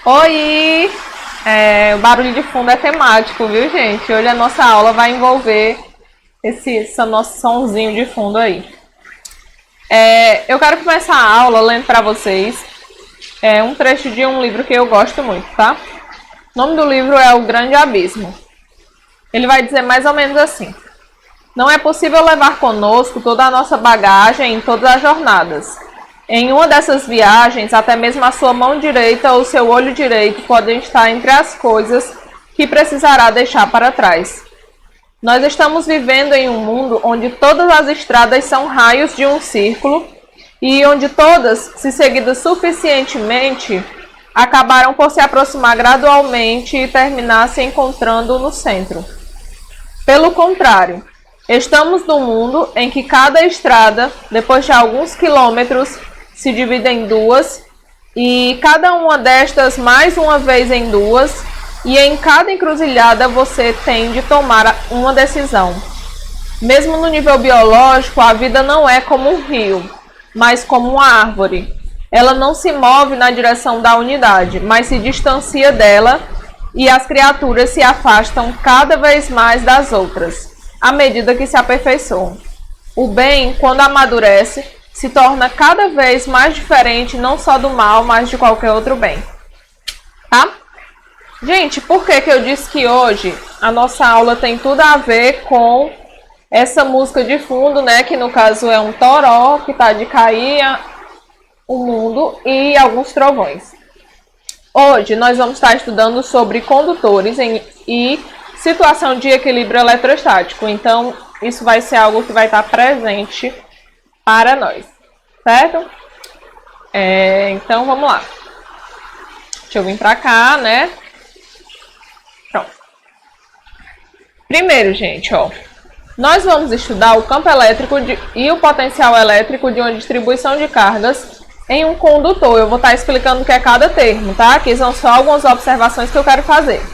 Oi! O barulho de fundo é temático, viu, gente? Hoje a nossa aula vai envolver esse nosso sonzinho de fundo aí. Eu quero começar a aula lendo para vocês um trecho de um livro que eu gosto muito, tá? O nome do livro é O Grande Abismo. Ele vai dizer mais ou menos assim: não é possível levar conosco toda a nossa bagagem em todas as jornadas. Em uma dessas viagens, até mesmo a sua mão direita ou seu olho direito podem estar entre as coisas que precisará deixar para trás. Nós estamos vivendo em um mundo onde todas as estradas são raios de um círculo e onde todas, se seguidas suficientemente, acabaram por se aproximar gradualmente e terminar se encontrando no centro. Pelo contrário, estamos num mundo em que cada estrada, depois de alguns quilômetros, se divide em duas, e cada uma destas mais uma vez em duas, e em cada encruzilhada você tem de tomar uma decisão. Mesmo no nível biológico, a vida não é como um rio, mas como uma árvore. Ela não se move na direção da unidade, mas se distancia dela, e as criaturas se afastam cada vez mais das outras, à medida que se aperfeiçoam. O bem, quando amadurece, se torna cada vez mais diferente não só do mal, mas de qualquer outro bem. Tá? Gente, por que eu disse que hoje a nossa aula tem tudo a ver com essa música de fundo, né? Que no caso é um toró que tá de cair o mundo e alguns trovões. Hoje nós vamos estar estudando sobre condutores e situação de equilíbrio eletrostático. Então, isso vai ser algo que vai estar presente para nós, certo? Então, vamos lá. Deixa eu vir para cá, né? Pronto. Primeiro, gente, nós vamos estudar o campo elétrico e o potencial elétrico de uma distribuição de cargas em um condutor. Eu vou estar explicando o que é cada termo, tá? Aqui são só algumas observações que eu quero fazer.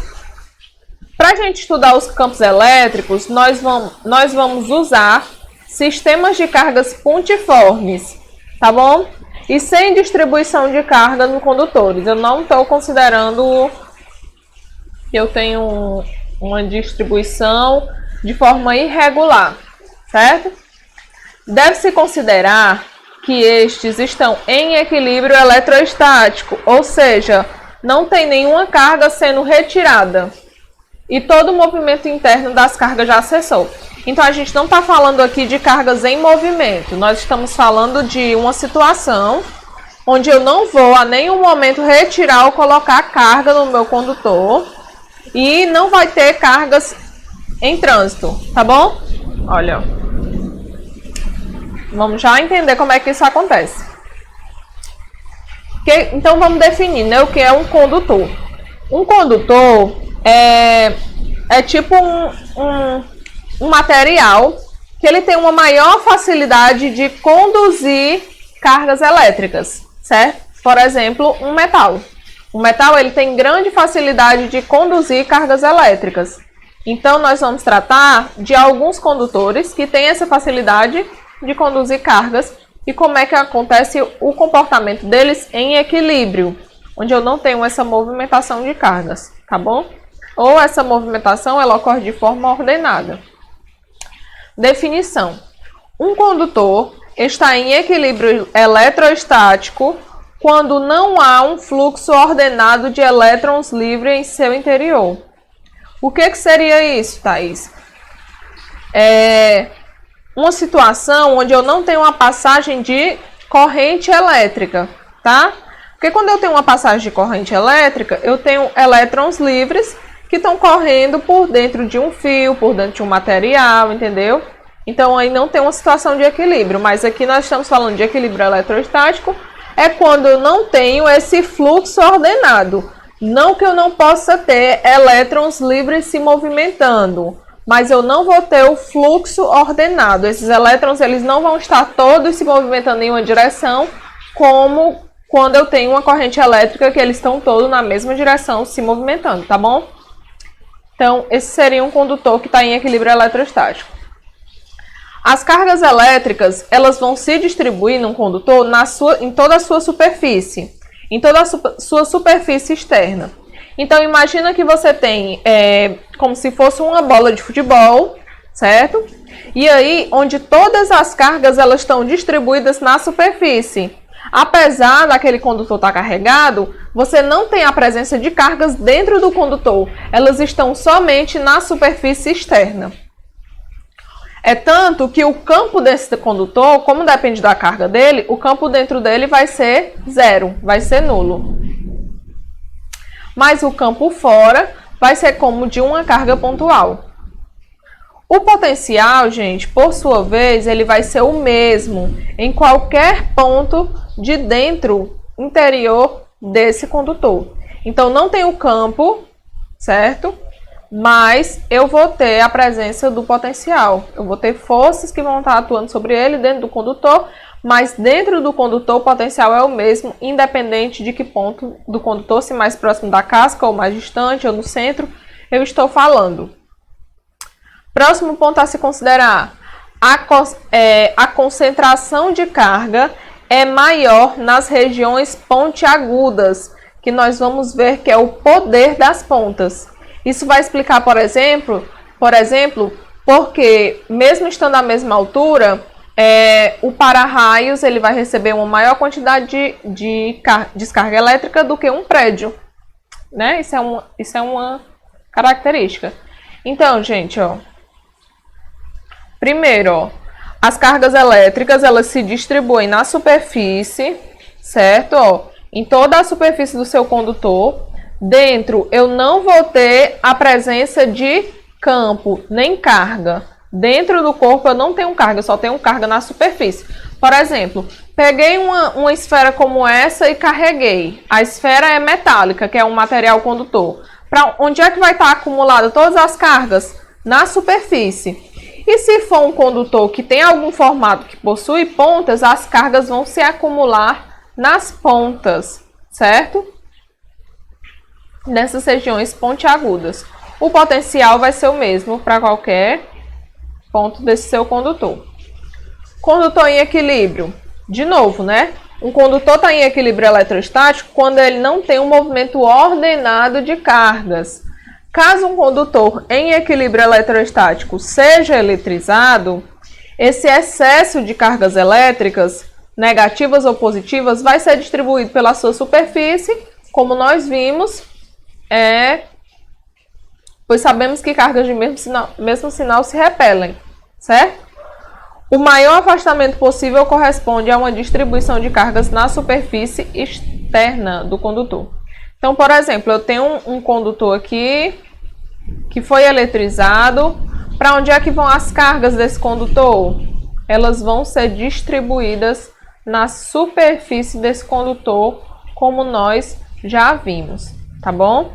Para a gente estudar os campos elétricos, nós vamos usar sistemas de cargas pontiformes, tá bom? E sem distribuição de carga nos condutores. Eu não estou considerando que eu tenho uma distribuição de forma irregular, certo? Deve-se considerar que estes estão em equilíbrio eletrostático, ou seja, não tem nenhuma carga sendo retirada e todo o movimento interno das cargas já cessou. Então, a gente não está falando aqui de cargas em movimento. Nós estamos falando de uma situação onde eu não vou a nenhum momento retirar ou colocar carga no meu condutor e não vai ter cargas em trânsito, tá bom? Olha, vamos já entender como é que isso acontece. Então, vamos definir, né, o que é um condutor. Um condutor é tipo um material que ele tem uma maior facilidade de conduzir cargas elétricas, certo? Por exemplo, um metal. O metal ele tem grande facilidade de conduzir cargas elétricas. Então, nós vamos tratar de alguns condutores que têm essa facilidade de conduzir cargas e como é que acontece o comportamento deles em equilíbrio, onde eu não tenho essa movimentação de cargas, tá bom? Ou essa movimentação ela ocorre de forma ordenada. Definição: um condutor está em equilíbrio eletrostático quando não há um fluxo ordenado de elétrons livres em seu interior. O que seria isso, Thaís? Uma situação onde eu não tenho uma passagem de corrente elétrica, tá? Porque quando eu tenho uma passagem de corrente elétrica, eu tenho elétrons livres que estão correndo por dentro de um fio, por dentro de um material, entendeu? Então, aí não tem uma situação de equilíbrio, mas aqui nós estamos falando de equilíbrio eletrostático, é quando eu não tenho esse fluxo ordenado. Não que eu não possa ter elétrons livres se movimentando, mas eu não vou ter o fluxo ordenado. Esses elétrons eles não vão estar todos se movimentando em uma direção, como quando eu tenho uma corrente elétrica que eles estão todos na mesma direção se movimentando, tá bom? Então, esse seria um condutor que está em equilíbrio eletrostático. As cargas elétricas, elas vão se distribuir num condutor em toda a sua superfície. em toda a sua superfície externa. Então, imagina que você tem como se fosse uma bola de futebol, certo? E aí, onde todas as cargas elas estão distribuídas na superfície. Apesar daquele condutor estar carregado, você não tem a presença de cargas dentro do condutor. Elas estão somente na superfície externa. É tanto que o campo desse condutor, como depende da carga dele, o campo dentro dele vai ser zero, vai ser nulo. Mas o campo fora vai ser como de uma carga pontual. O potencial, gente, por sua vez, ele vai ser o mesmo em qualquer ponto de dentro interior desse condutor. Então, não tem o campo, certo? Mas eu vou ter a presença do potencial. Eu vou ter forças que vão estar atuando sobre ele dentro do condutor, mas dentro do condutor o potencial é o mesmo, independente de que ponto do condutor, se mais próximo da casca ou mais distante ou no centro, eu estou falando. Próximo ponto a se considerar, a concentração de carga é maior nas regiões pontiagudas, que nós vamos ver que é o poder das pontas. Isso vai explicar, por exemplo, porque mesmo estando à mesma altura, o para-raios ele vai receber uma maior quantidade de descarga elétrica do que um prédio, né? Isso é uma característica. Então, gente, primeiro, as cargas elétricas elas se distribuem na superfície, certo? Em toda a superfície do seu condutor. Dentro, eu não vou ter a presença de campo, nem carga. Dentro do corpo, eu não tenho carga, eu só tenho carga na superfície. Por exemplo, peguei uma esfera como essa e carreguei. A esfera é metálica, que é um material condutor. Para onde é que vai estar acumulada todas as cargas? Na superfície. E se for um condutor que tem algum formato que possui pontas, as cargas vão se acumular nas pontas, certo? Nessas regiões pontiagudas. O potencial vai ser o mesmo para qualquer ponto desse seu condutor. Condutor em equilíbrio. De novo, né? Um condutor está em equilíbrio eletrostático quando ele não tem um movimento ordenado de cargas. Caso um condutor em equilíbrio eletrostático seja eletrizado, esse excesso de cargas elétricas, negativas ou positivas, vai ser distribuído pela sua superfície, como nós vimos, pois sabemos que cargas de mesmo sinal se repelem, certo? O maior afastamento possível corresponde a uma distribuição de cargas na superfície externa do condutor. Então, por exemplo, eu tenho um condutor aqui que foi eletrizado. Para onde é que vão as cargas desse condutor? Elas vão ser distribuídas na superfície desse condutor, como nós já vimos, tá bom?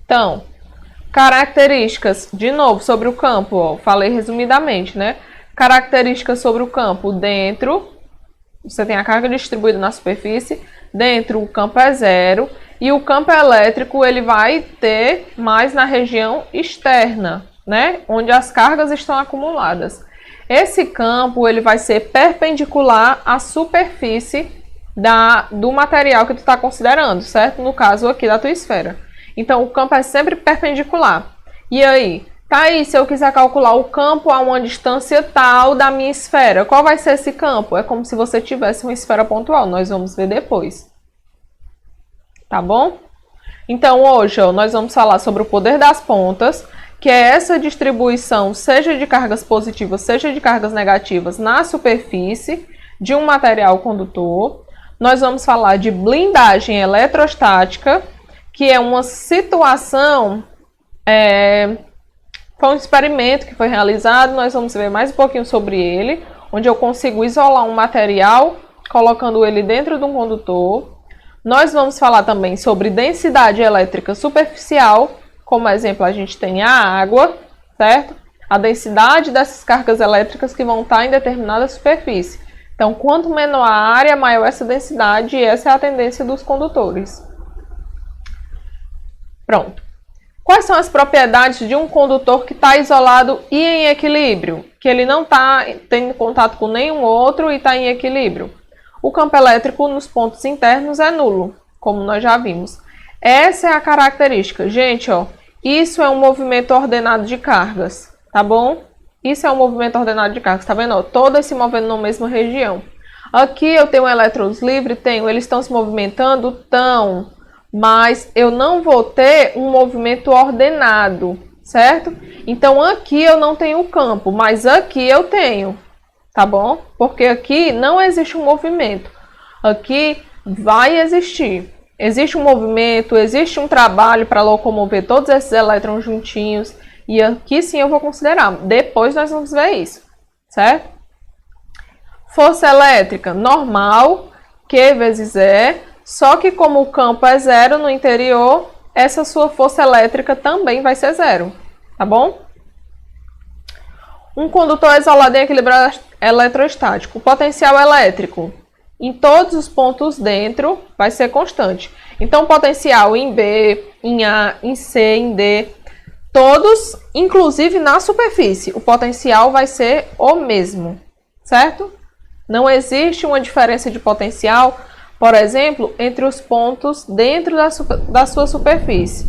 Então, características, de novo, sobre o campo, falei resumidamente, né? Características sobre o campo. Dentro, você tem a carga distribuída na superfície, dentro o campo é zero, e o campo elétrico ele vai ter mais na região externa, né? Onde as cargas estão acumuladas. Esse campo ele vai ser perpendicular à superfície do material que tu está considerando, certo? No caso aqui da tua esfera. Então, o campo é sempre perpendicular. E aí? Tá aí, se eu quiser calcular o campo a uma distância tal da minha esfera, qual vai ser esse campo? É como se você tivesse uma esfera pontual. Nós vamos ver depois. Tá bom? Então, hoje, nós vamos falar sobre o poder das pontas, que é essa distribuição, seja de cargas positivas, seja de cargas negativas, na superfície de um material condutor. Nós vamos falar de blindagem eletrostática, que é uma situação, foi um experimento que foi realizado, nós vamos ver mais um pouquinho sobre ele, onde eu consigo isolar um material, colocando ele dentro de um condutor. Nós vamos falar também sobre densidade elétrica superficial, como exemplo a gente tem a água, certo? A densidade dessas cargas elétricas que vão estar em determinada superfície. Então, quanto menor a área, maior essa densidade, e essa é a tendência dos condutores. Pronto. Quais são as propriedades de um condutor que está isolado e em equilíbrio? Que ele não está tendo contato com nenhum outro e está em equilíbrio. O campo elétrico nos pontos internos é nulo, como nós já vimos. Essa é a característica. Gente, ó, isso é um movimento ordenado de cargas, tá bom? Isso é um movimento ordenado de cargas, tá vendo? Ó, todas se movendo na mesma região. Aqui eu tenho elétrons livres, eles estão se movimentando? Estão, mas eu não vou ter um movimento ordenado, certo? Então aqui eu não tenho campo, mas aqui eu tenho, tá bom? Porque aqui não existe um movimento, aqui vai existir. Existe um movimento, existe um trabalho para locomover todos esses elétrons juntinhos, e aqui sim eu vou considerar. Depois nós vamos ver isso, certo? Força elétrica normal, Q vezes E, só que como o campo é zero no interior, essa sua força elétrica também vai ser zero, tá bom? Um condutor isolado em equilíbrio eletrostático. O potencial elétrico em todos os pontos dentro vai ser constante. Então, o potencial em B, em A, em C, em D, todos, inclusive na superfície, o potencial vai ser o mesmo, certo? Não existe uma diferença de potencial, por exemplo, entre os pontos dentro da sua superfície.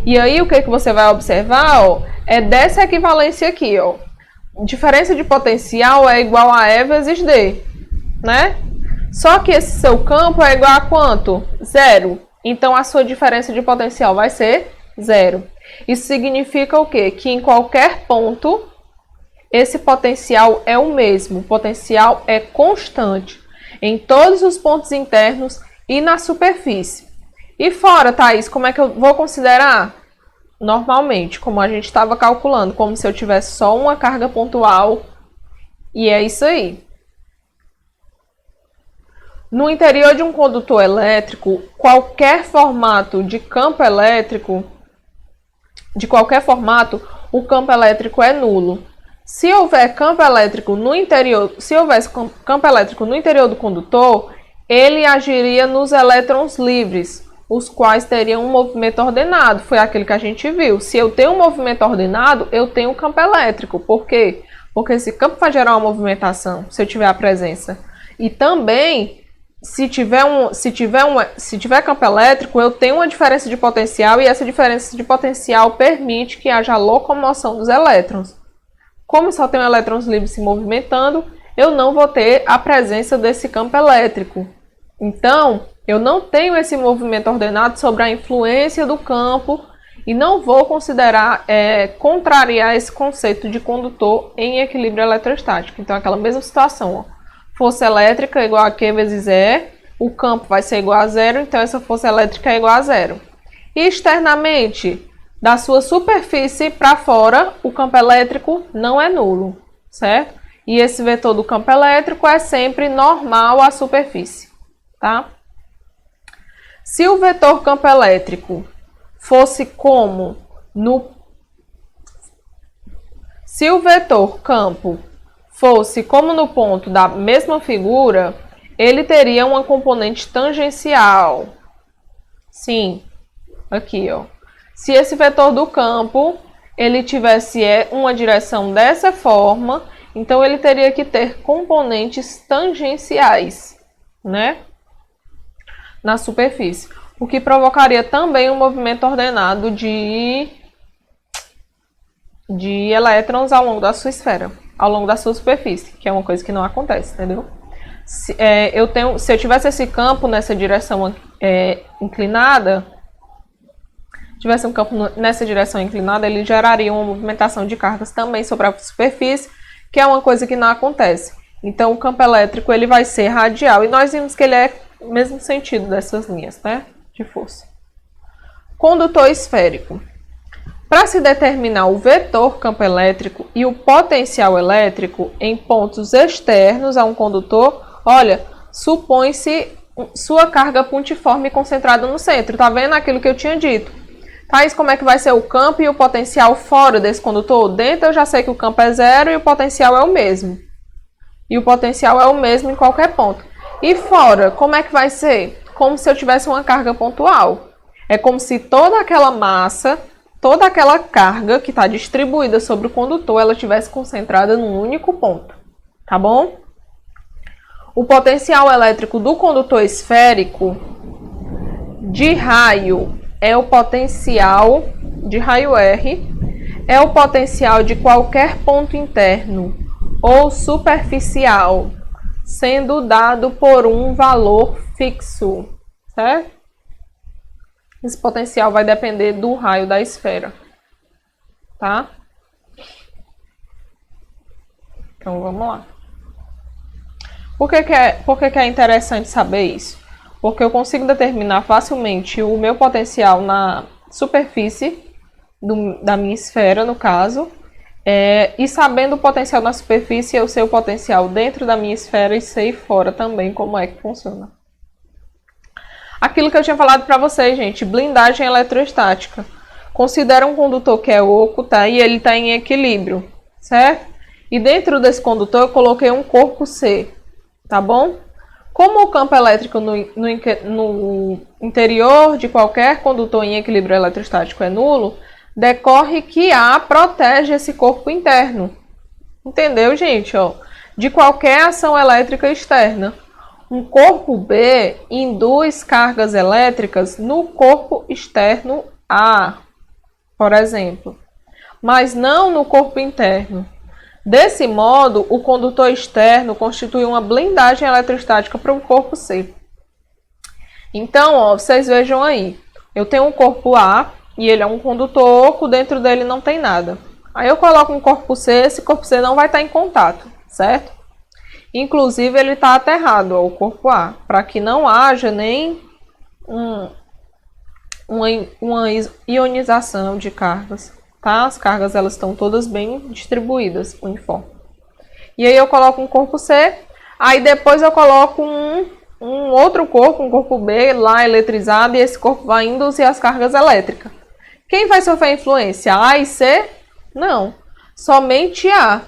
E aí, o que você vai observar, ó, é dessa equivalência aqui, ó. Diferença de potencial é igual a E vezes D, né? Só que esse seu campo é igual a quanto? Zero. Então, a sua diferença de potencial vai ser zero. Isso significa o quê? Que em qualquer ponto, esse potencial é o mesmo. O potencial é constante em todos os pontos internos e na superfície. E fora, Thaís, como é que eu vou considerar? Normalmente, como a gente estava calculando, como se eu tivesse só uma carga pontual. E é isso aí. No interior de um condutor elétrico, qualquer formato de campo elétrico, de qualquer formato, o campo elétrico é nulo. Se houver campo elétrico no interior, se houvesse campo elétrico no interior do condutor, ele agiria nos elétrons livres, os quais teriam um movimento ordenado. Foi aquele que a gente viu. Se eu tenho um movimento ordenado, eu tenho um campo elétrico. Por quê? Porque esse campo vai gerar uma movimentação, se eu tiver a presença. E também, se tiver campo elétrico, eu tenho uma diferença de potencial, e essa diferença de potencial permite que haja locomoção dos elétrons. Como só tenho elétrons livres se movimentando, eu não vou ter a presença desse campo elétrico. Então, eu não tenho esse movimento ordenado sobre a influência do campo e não vou considerar, contrariar esse conceito de condutor em equilíbrio eletrostático. Então, aquela mesma situação, ó. Força elétrica igual a Q vezes E, o campo vai ser igual a zero, então essa força elétrica é igual a zero. E externamente, da sua superfície para fora, o campo elétrico não é nulo, certo? E esse vetor do campo elétrico é sempre normal à superfície, tá? Se o vetor campo elétrico fosse como no... Se o vetor campo fosse como no ponto da mesma figura, ele teria uma componente tangencial. Sim, aqui, ó. Se esse vetor do campo, ele tivesse uma direção dessa forma, então ele teria que ter componentes tangenciais, né? Na superfície. O que provocaria também um movimento ordenado de elétrons ao longo da sua esfera, ao longo da sua superfície, que é uma coisa que não acontece, entendeu? Se eu tivesse esse campo nessa direção inclinada, ele geraria uma movimentação de cargas também sobre a superfície, que é uma coisa que não acontece. Então, o campo elétrico ele vai ser radial, e nós vimos que ele é o mesmo sentido dessas linhas, né, de força. Condutor esférico. Para se determinar o vetor campo elétrico e o potencial elétrico em pontos externos a um condutor, olha, supõe-se sua carga pontiforme concentrada no centro. Tá vendo aquilo que eu tinha dito? Thaís, como é que vai ser o campo e o potencial fora desse condutor? Dentro eu já sei que o campo é zero e o potencial é o mesmo. E o potencial é o mesmo em qualquer ponto. E fora, como é que vai ser? Como se eu tivesse uma carga pontual. É como se toda aquela massa toda aquela carga que está distribuída sobre o condutor, ela estivesse concentrada num único ponto, tá bom? O potencial elétrico do condutor esférico de raio é o potencial de raio R, é o potencial de qualquer ponto interno ou superficial, sendo dado por um valor fixo, certo? Esse potencial vai depender do raio da esfera, tá? Então, vamos lá. Por que é interessante saber isso? Porque eu consigo determinar facilmente o meu potencial na superfície da minha esfera, no caso, e sabendo o potencial na superfície, eu sei o potencial dentro da minha esfera e sei fora também como é que funciona. Aquilo que eu tinha falado para vocês, gente, blindagem eletrostática. Considera um condutor que é oco, tá? E ele está em equilíbrio, certo? E dentro desse condutor eu coloquei um corpo C, tá bom? Como o campo elétrico no interior de qualquer condutor em equilíbrio eletrostático é nulo, decorre que A protege esse corpo interno. Entendeu, gente? Ó, de qualquer ação elétrica externa. Um corpo B induz cargas elétricas no corpo externo A, por exemplo, mas não no corpo interno. Desse modo, o condutor externo constitui uma blindagem eletrostática para o corpo C. Então, ó, vocês vejam aí, eu tenho um corpo A e ele é um condutor oco, dentro dele não tem nada. Aí eu coloco um corpo C, esse corpo C não vai estar em contato, certo? Inclusive ele está aterrado ao corpo A, para que não haja nem uma ionização de cargas. Tá? As cargas elas estão todas bem distribuídas, uniforme. E aí eu coloco um corpo C, aí depois eu coloco um outro corpo, um corpo B lá eletrizado, e esse corpo vai induzir as cargas elétricas. Quem vai sofrer influência? A e C? Não, somente A.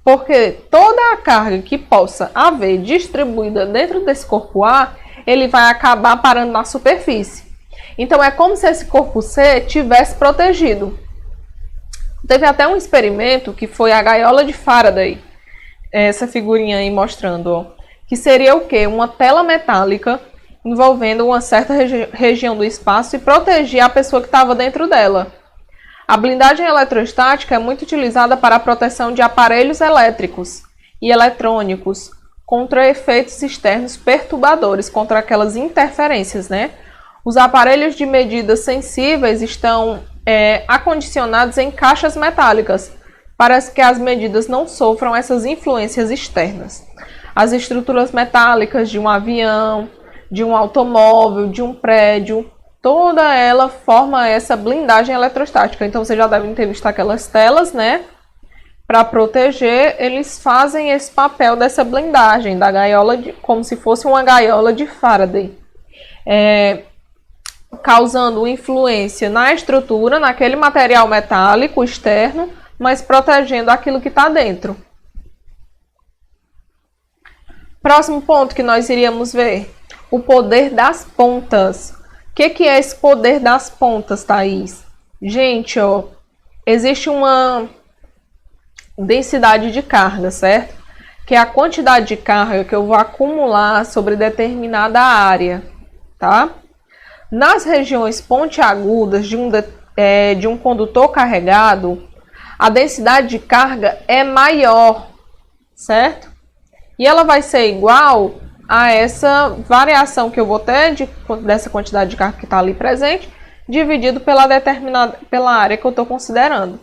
Porque toda a carga que possa haver distribuída dentro desse corpo A, ele vai acabar parando na superfície. Então, é como se esse corpo C tivesse protegido. Teve até um experimento que foi a gaiola de Faraday. Essa figurinha aí mostrando, ó, que seria o quê? Uma tela metálica envolvendo uma certa região do espaço e proteger a pessoa que estava dentro dela. A blindagem eletrostática é muito utilizada para a proteção de aparelhos elétricos e eletrônicos contra efeitos externos perturbadores, contra aquelas interferências, né? Os aparelhos de medidas sensíveis estão acondicionados em caixas metálicas para que as medidas não sofram essas influências externas. As estruturas metálicas de um avião, de um automóvel, de um prédio, toda ela forma essa blindagem eletrostática. Então, vocês já devem ter visto aquelas telas, né? Para proteger, eles fazem esse papel dessa blindagem, da gaiola, como se fosse uma gaiola de Faraday. Causando influência na estrutura, naquele material metálico externo, mas protegendo aquilo que está dentro. Próximo ponto que nós iríamos ver, o poder das pontas. O que é esse poder das pontas, Thaís? Gente, ó, existe uma densidade de carga, certo? Que é a quantidade de carga que eu vou acumular sobre determinada área, tá? Nas regiões pontiagudas de um condutor carregado, a densidade de carga é maior, certo? E ela vai ser igual a essa variação que eu vou ter dessa quantidade de carga que está ali presente, dividido pela área que eu estou considerando.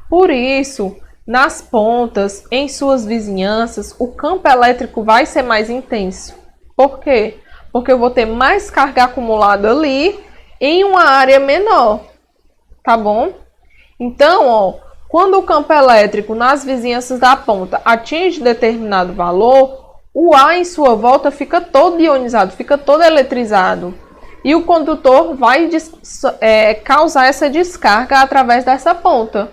Por isso, nas pontas, em suas vizinhanças, o campo elétrico vai ser mais intenso. Por quê? Porque eu vou ter mais carga acumulada ali em uma área menor, tá bom? Então, ó, quando o campo elétrico nas vizinhanças da ponta atinge determinado valor, o ar em sua volta fica todo ionizado, fica todo eletrizado. E o condutor vai causar essa descarga através dessa ponta.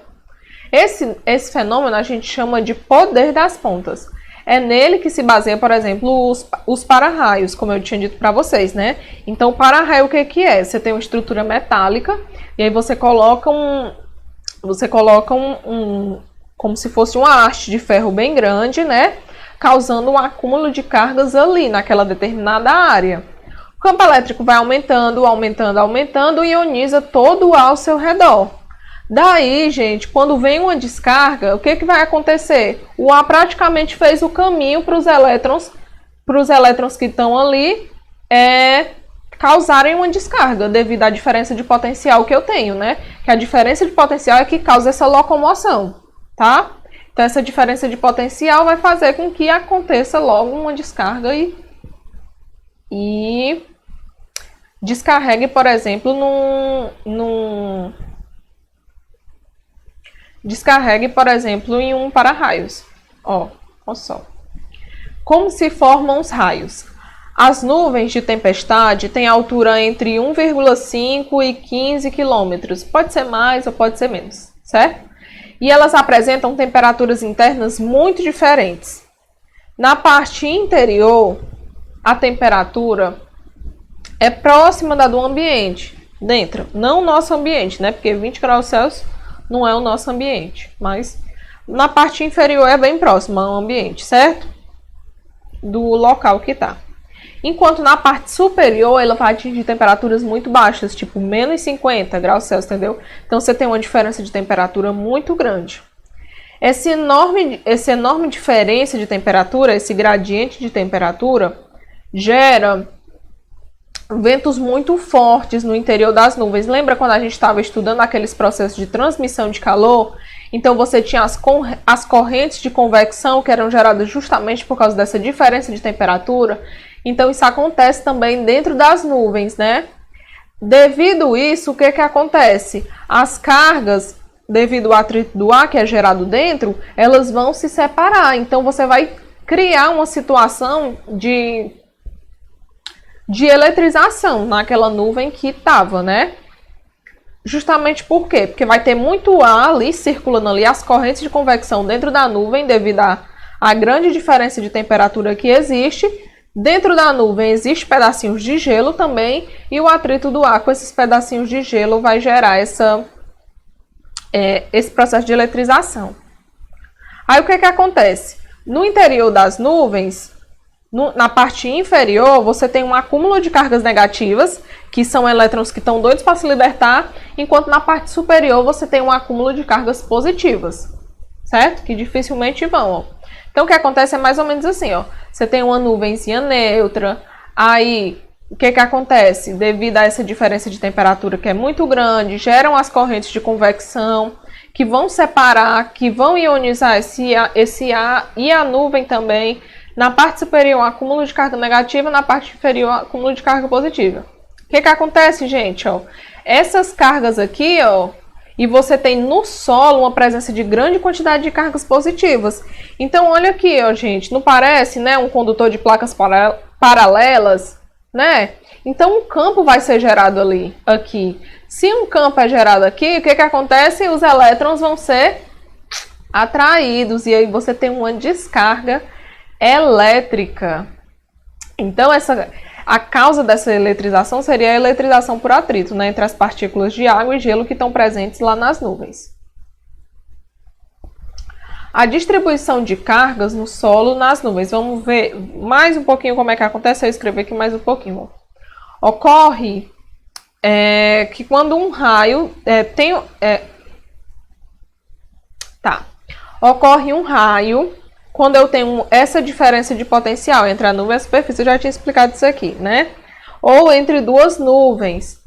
Esse fenômeno a gente chama de poder das pontas. É nele que se baseia, por exemplo, os para-raios, como eu tinha dito para vocês, né? Então, para-raio o que que é? Você tem uma estrutura metálica e aí você coloca como se fosse uma haste de ferro bem grande, né? Causando um acúmulo de cargas ali naquela determinada área. O campo elétrico vai aumentando, aumentando, aumentando e ioniza todo o ar ao seu redor. Daí, gente, quando vem uma descarga, o que que vai acontecer? O ar praticamente fez o caminho para os elétrons que estão ali causarem uma descarga devido à diferença de potencial que eu tenho, né? Que a diferença de potencial é que causa essa locomoção, tá? Então, essa diferença de potencial vai fazer com que aconteça logo uma descarga e descarregue, por exemplo, descarregue, por exemplo, em um para-raios. Ó só. Como se formam os raios? As nuvens de tempestade têm altura entre 1,5 e 15 quilômetros. Pode ser mais ou pode ser menos, certo? E elas apresentam temperaturas internas muito diferentes. Na parte interior, a temperatura é próxima da do ambiente. Dentro, não o nosso ambiente, né? Porque 20 graus Celsius não é o nosso ambiente. Mas na parte inferior é bem próxima ao ambiente, certo? Do local que está. Enquanto na parte superior ela vai atingir temperaturas muito baixas, tipo menos 50 graus Celsius, entendeu? Então você tem uma diferença de temperatura muito grande. Essa enorme diferença de temperatura, esse gradiente de temperatura, gera ventos muito fortes no interior das nuvens. Lembra quando a gente estava estudando aqueles processos de transmissão de calor? Então você tinha as correntes de convecção que eram geradas justamente por causa dessa diferença de temperatura. Então isso acontece também dentro das nuvens, né? Devido a isso, o que que acontece? As cargas, devido ao atrito do ar que é gerado dentro, elas vão se separar. Então você vai criar uma situação de eletrização naquela nuvem que estava, né? Justamente por quê? Porque vai ter muito ar ali circulando ali, as correntes de convecção dentro da nuvem, devido à grande diferença de temperatura que existe. Dentro da nuvem existem pedacinhos de gelo também, e o atrito do ar com esses pedacinhos de gelo vai gerar esse processo de eletrização. Aí o que que acontece? No interior das nuvens, na parte inferior, você tem um acúmulo de cargas negativas, que são elétrons que estão doidos para se libertar, enquanto na parte superior você tem um acúmulo de cargas positivas, certo? Que dificilmente vão, ó. Então o que acontece é mais ou menos assim, ó. Você tem uma nuvenzinha neutra, aí o que que acontece? Devido a essa diferença de temperatura que é muito grande, geram as correntes de convecção, que vão separar, que vão ionizar esse ar e a nuvem também. Na parte superior, acúmulo de carga negativa, na parte inferior, acúmulo de carga positiva. O que que acontece, gente? Ó, essas cargas aqui, ó, e você tem no solo uma presença de grande quantidade de cargas positivas. Então, olha aqui, ó, gente, não parece, né, um condutor de placas paralelas, né? Então, um campo vai ser gerado aqui. Se um campo é gerado aqui, o que que acontece? Os elétrons vão ser atraídos e aí você tem uma descarga elétrica. Então, a causa dessa eletrização seria a eletrização por atrito, né, entre as partículas de água e gelo que estão presentes lá nas nuvens. A distribuição de cargas no solo nas nuvens. Vamos ver mais um pouquinho como é que acontece. Eu escrevi aqui mais um pouquinho. Ocorre que quando um raio ocorre um raio quando eu tenho essa diferença de potencial entre a nuvem e a superfície. Eu já tinha explicado isso aqui, né? Ou entre duas nuvens.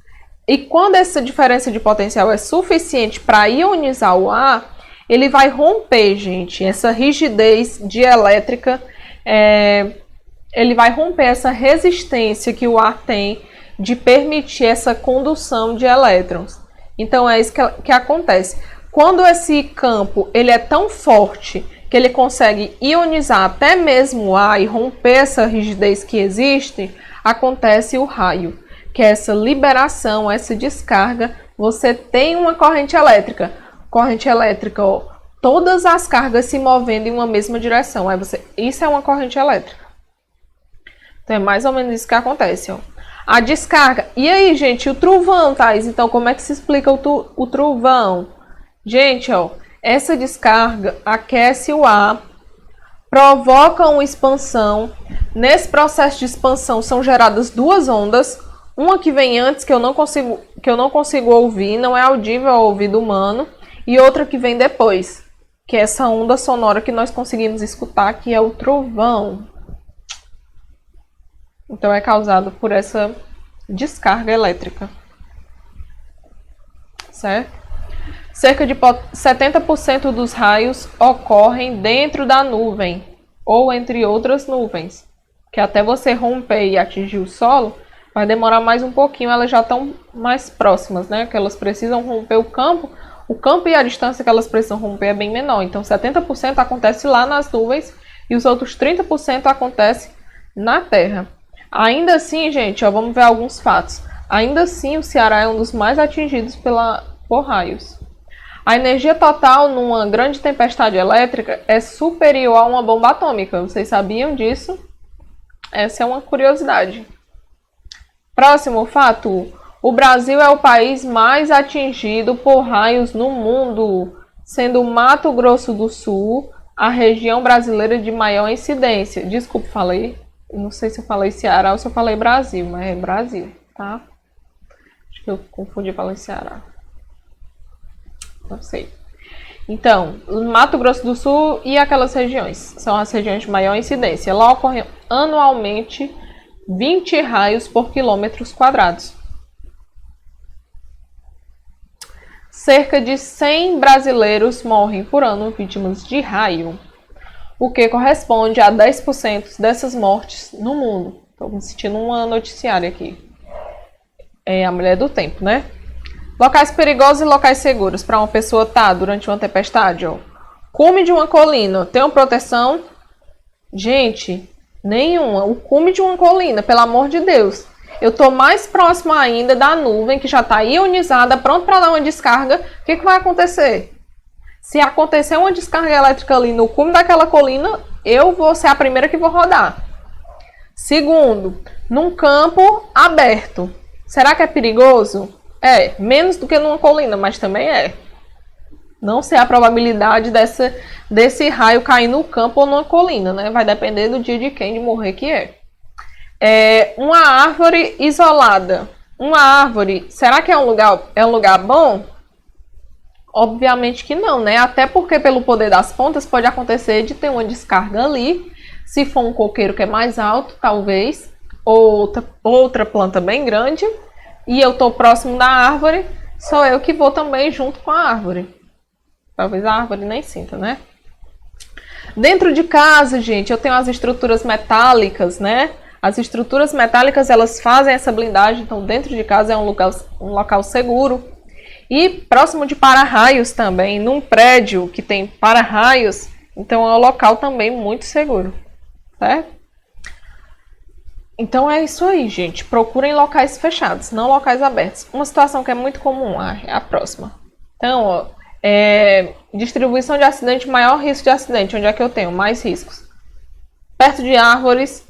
E quando essa diferença de potencial é suficiente para ionizar o ar, ele vai romper, gente, essa rigidez dielétrica, ele vai romper essa resistência que o ar tem de permitir essa condução de elétrons. Então é isso que acontece. Quando esse campo ele é tão forte que ele consegue ionizar até mesmo o ar e romper essa rigidez que existe, acontece o raio, que é essa liberação, essa descarga. Você tem uma corrente elétrica. Corrente elétrica, ó, todas as cargas se movendo em uma mesma direção. Isso é uma corrente elétrica. Então é mais ou menos isso que acontece, ó. A descarga. E aí, gente, o trovão, Thais? Então, como é que se explica o trovão? Gente, ó, essa descarga aquece o ar, provoca uma expansão. Nesse processo de expansão são geradas duas ondas. Uma que vem antes, que eu não consigo ouvir, não é audível ao ouvido humano. E outra que vem depois, que é essa onda sonora que nós conseguimos escutar, que é o trovão. Então é causado por essa descarga elétrica. Certo? Cerca de 70% dos raios ocorrem dentro da nuvem, ou entre outras nuvens. Que até você romper e atingir o solo, vai demorar mais um pouquinho, elas já estão mais próximas, né? Que elas precisam romper o campo e a distância que elas precisam romper é bem menor. Então 70% acontece lá nas nuvens e os outros 30% acontece na Terra. Ainda assim, gente, ó, vamos ver alguns fatos. Ainda assim, o Ceará é um dos mais atingidos por raios. A energia total numa grande tempestade elétrica é superior a uma bomba atômica. Vocês sabiam disso? Essa é uma curiosidade. Próximo fato. O Brasil é o país mais atingido por raios no mundo, sendo Mato Grosso do Sul a região brasileira de maior incidência. Desculpa, não sei se eu falei Ceará ou se eu falei Brasil, mas é Brasil, tá? Acho que eu confundi e falei Ceará. Não sei. Então, Mato Grosso do Sul e aquelas regiões são as regiões de maior incidência. Lá ocorrem anualmente 20 raios por quilômetros quadrados. Cerca de 100 brasileiros morrem por ano vítimas de raio, o que corresponde a 10% dessas mortes no mundo. Estou me sentindo uma noticiária aqui. É a mulher do tempo, né? Locais perigosos e locais seguros para uma pessoa estar durante uma tempestade. Ó. Cume de uma colina. Tem uma proteção? Gente, nenhuma. O cume de uma colina, pelo amor de Deus. Eu estou mais próximo ainda da nuvem, que já está ionizada, pronto para dar uma descarga. O que vai acontecer? Se acontecer uma descarga elétrica ali no cume daquela colina, eu vou ser a primeira que vou rodar. Segundo, num campo aberto. Será que é perigoso? É, menos do que numa colina, mas também é. Não sei a probabilidade desse raio cair no campo ou numa colina, né? Vai depender do dia de quem de morrer que é. Uma árvore isolada. Uma árvore, será que é um lugar bom? Obviamente que não, né? Até porque pelo poder das pontas pode acontecer de ter uma descarga ali. Se for um coqueiro que é mais alto, talvez. Outra planta bem grande. E eu estou próximo da árvore, sou eu que vou também junto com a árvore. Talvez a árvore nem sinta, né? Dentro de casa, gente, eu tenho as estruturas metálicas, né? As estruturas metálicas, elas fazem essa blindagem, então dentro de casa é um local seguro. E próximo de para-raios também, num prédio que tem para-raios, então é um local também muito seguro, certo? Então é isso aí, gente. Procurem locais fechados, não locais abertos. Uma situação que é muito comum, é a próxima. Então, ó, distribuição de acidente, maior risco de acidente. Onde é que eu tenho mais riscos? Perto de árvores,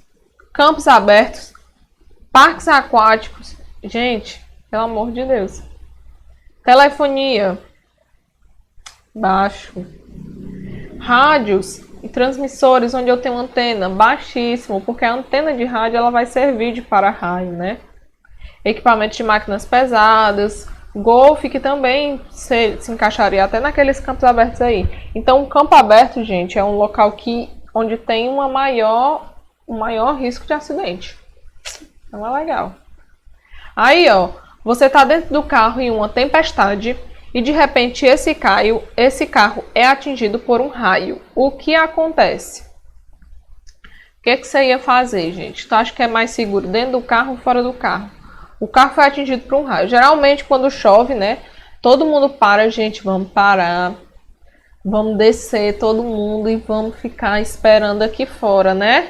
campos abertos, parques aquáticos. Gente, pelo amor de Deus. Telefonia, baixo. Rádios e transmissores onde eu tenho antena, baixíssimo, porque a antena de rádio ela vai servir de para-raio, né? Equipamentos de máquinas pesadas, golfe, que também se encaixaria até naqueles campos abertos aí. Então, o campo aberto, gente, é um local onde tem um maior risco de acidente. Então é legal. Aí, ó, você tá dentro do carro em uma tempestade e de repente esse carro é atingido por um raio. O que acontece? O que você ia fazer, gente? Tu acha que é mais seguro dentro do carro ou fora do carro? O carro foi atingido por um raio. Geralmente quando chove, né? Todo mundo para, gente, vamos parar. Vamos descer todo mundo e vamos ficar esperando aqui fora, né?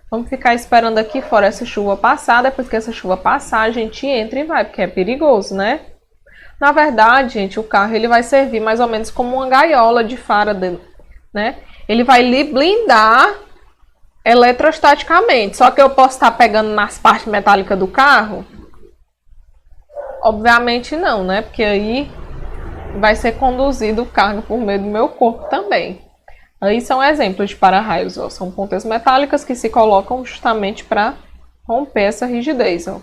Vamos ficar esperando aqui fora essa chuva passar. Depois que essa chuva passar, a gente entra e vai, porque é perigoso, né? Na verdade, gente, o carro ele vai servir mais ou menos como uma gaiola de Faraday, né? Ele vai lhe blindar eletrostaticamente. Só que eu posso estar pegando nas partes metálicas do carro? Obviamente não, né? Porque aí vai ser conduzido o carro por meio do meu corpo também. Aí são exemplos de para-raios, ó. São pontas metálicas que se colocam justamente para romper essa rigidez, ó.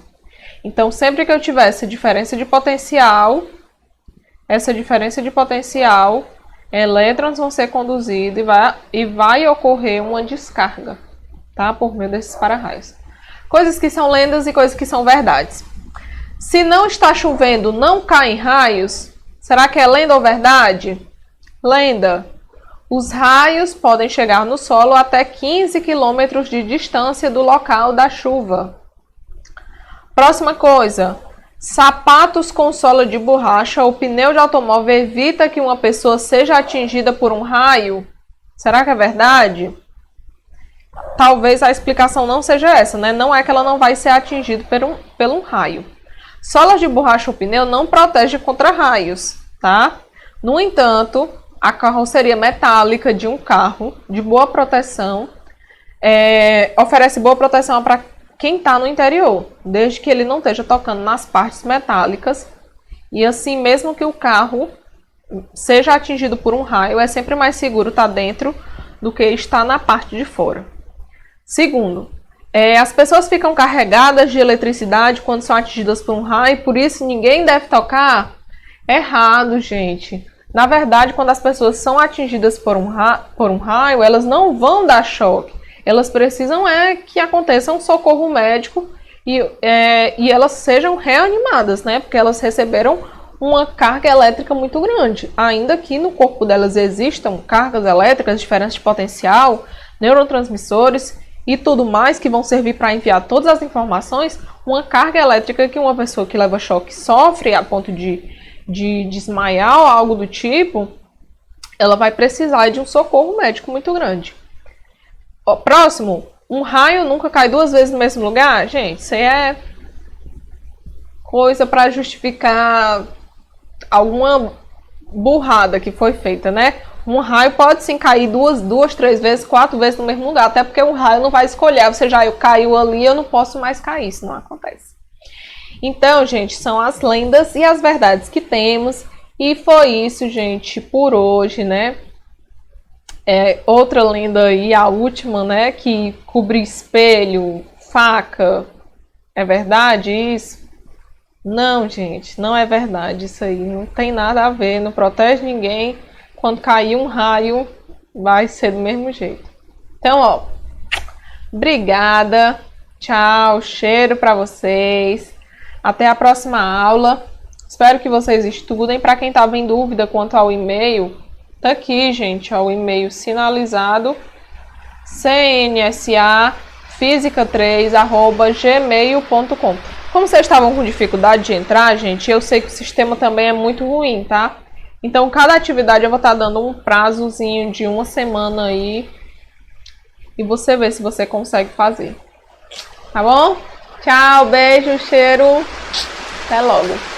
Então, sempre que eu tiver essa diferença de potencial, elétrons vão ser conduzidos e vai ocorrer uma descarga, tá? Por meio desses para-raios. Coisas que são lendas e coisas que são verdades. Se não está chovendo, não caem raios? Será que é lenda ou verdade? Lenda. Os raios podem chegar no solo até 15 km de distância do local da chuva. Próxima coisa. Sapatos com sola de borracha ou pneu de automóvel evita que uma pessoa seja atingida por um raio? Será que é verdade? Talvez a explicação não seja essa, né? Não é que ela não vai ser atingida por um raio. Solas de borracha ou pneu não protegem contra raios, tá? No entanto, a carroceria metálica de um carro de boa proteção oferece boa proteção para quem está no interior, desde que ele não esteja tocando nas partes metálicas. E assim, mesmo que o carro seja atingido por um raio, é sempre mais seguro estar dentro do que estar na parte de fora. Segundo, as pessoas ficam carregadas de eletricidade quando são atingidas por um raio, por isso ninguém deve tocar? Errado, gente. Na verdade, quando as pessoas são atingidas por um raio, elas não vão dar choque. Elas precisam que aconteça um socorro médico e elas sejam reanimadas, né? Porque elas receberam uma carga elétrica muito grande. Ainda que no corpo delas existam cargas elétricas, diferenças de potencial, neurotransmissores e tudo mais que vão servir para enviar todas as informações, uma carga elétrica que uma pessoa que leva choque sofre a ponto de desmaiar ou algo do tipo, ela vai precisar de um socorro médico muito grande. Próximo, um raio nunca cai duas vezes no mesmo lugar? Gente, isso aí é coisa para justificar alguma burrada que foi feita, né? Um raio pode sim cair duas, 3 vezes, 4 vezes no mesmo lugar, até porque um raio não vai escolher, você já caiu ali, eu não posso mais cair, isso não acontece. Então, gente, são as lendas e as verdades que temos. E foi isso, gente, por hoje, né? Outra lenda aí, a última, né? Que cobrir espelho, faca. É verdade isso? Não, gente, não é verdade isso aí. Não tem nada a ver, não protege ninguém. Quando cair um raio, vai ser do mesmo jeito. Então, ó, obrigada. Tchau, cheiro pra vocês. Até a próxima aula. Espero que vocês estudem. Para quem estava em dúvida quanto ao e-mail, tá aqui, gente, ó, o e-mail sinalizado cnsafisica3@gmail.com. Como vocês estavam com dificuldade de entrar, gente, eu sei que o sistema também é muito ruim, tá? Então, cada atividade eu vou estar dando um prazozinho de 1 semana aí e você vê se você consegue fazer. Tá bom? Tchau, beijo, cheiro. Até logo.